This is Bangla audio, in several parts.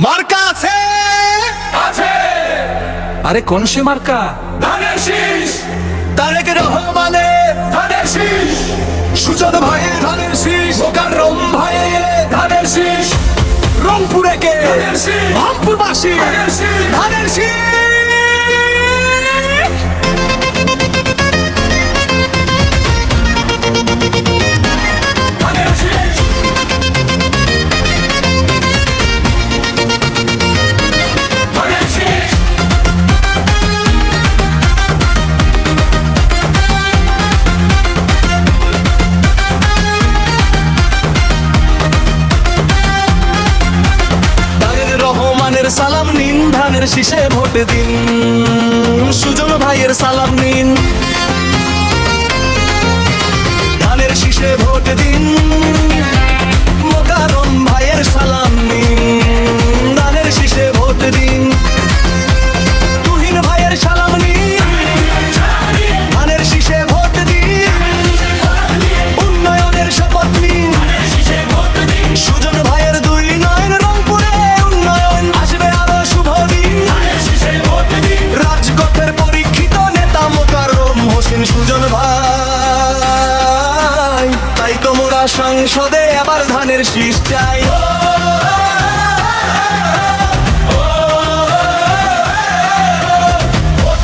মার্কা আছে আছে আরে কোন সে মার্কা? ধানের শীষ, তারেক রহমানের ধানের শীষ, সুজন ভাইয়ের ধানের শীষ, মোকাররম ভাইয়ের ধানের শীষ, রংপুরে কে ধানের শীষ, রংপুরবাসী ধানের শীষ, ধানের শীষ। ধানের শীষ, ধানের শীষ। তারেক রহমানের সালাম নিন, ধানের শীষে ভোট দিন। সুজন ভাইয়ের সালাম নিন, ধানের শীষে ভোট দিন। মোকাররম ভাইয়ের সালাম নিন, ধানের শীষে ভোট দিন। তুহিন ভাইয়ের সালাম নিন, ধানের শীষে ভোট দিন। উন্নয়নের শপথ নিন, সুজন ভাইয়ের দুই নয়ন, রংপুরে উন্নয়ন আসবে আরো শুভ দিন। রাজপথের পরীক্ষিত নেতা মোকাররম হোসেন সুজন ভাই, তাই তোমরা সংসদে আবার ধানের শীষ চাই।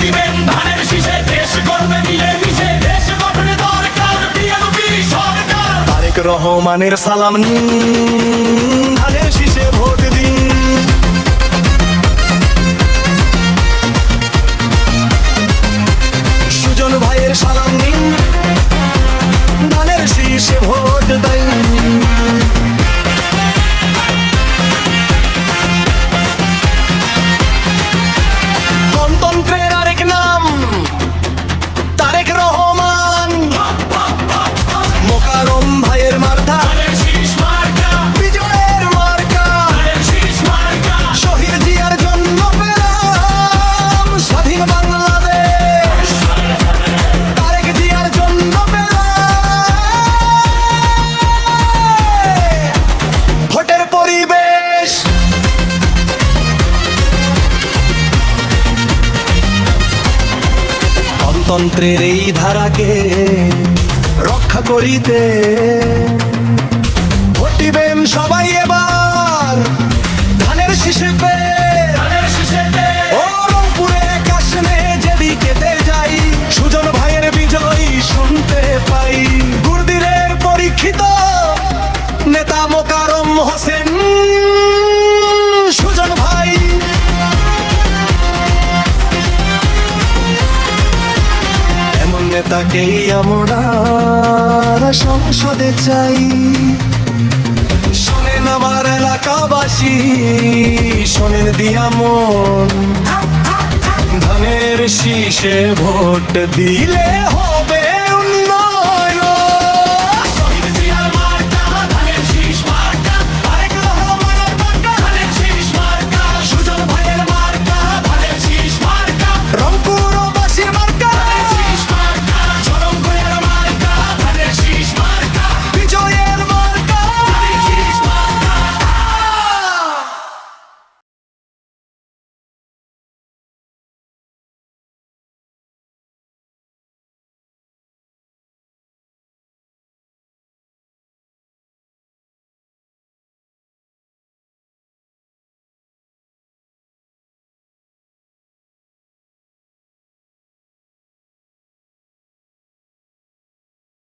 দিবেন ধানের শীষে, দেশ গড়বে মিলেমিশে, দেশ গঠনে দরকার বিএনপি সরকার। তারেক রহমানের সালাম নিন, ধানের শীষে ভোট দিন। সুজন ভাইয়ের সালাম নিন, ধানের শীষে ভোট দিন। গণতন্ত্রের আরেক নাম তারেক রহমান, মোকাররম ভাইয়ের মার্কা, ধানের শীষ মার্কা, বিজয়ের মার্কা। ধানের শীষ মার্কা, শহীদ জিয়ার জন্য পেলাম স্বাধীন বাংলাদেশ, তারেক জিয়ার জন্য পেলাম ভোটের পরিবেশ। গণতন্ত্রের এই ধারাকে রক্ষা করিতে ভোট দিবেন সবাই এবার ধানের শীষে ধানের শীষে ও রংপুরে কাশনে যেদিকেতে যাই, সুজন ভাইয়ের বিজয় শুনতে পাই। গুরদিরের পরীক্ষিত নেতা মোকাররম হোসেন সুজন ভাই, এমন নেতাকেই আমরা সংসদে চাই। শোনেন আমার এলাকাবাসী, শোনেন দিয়া মন, ধানের শীষে ভোট দিলে হয়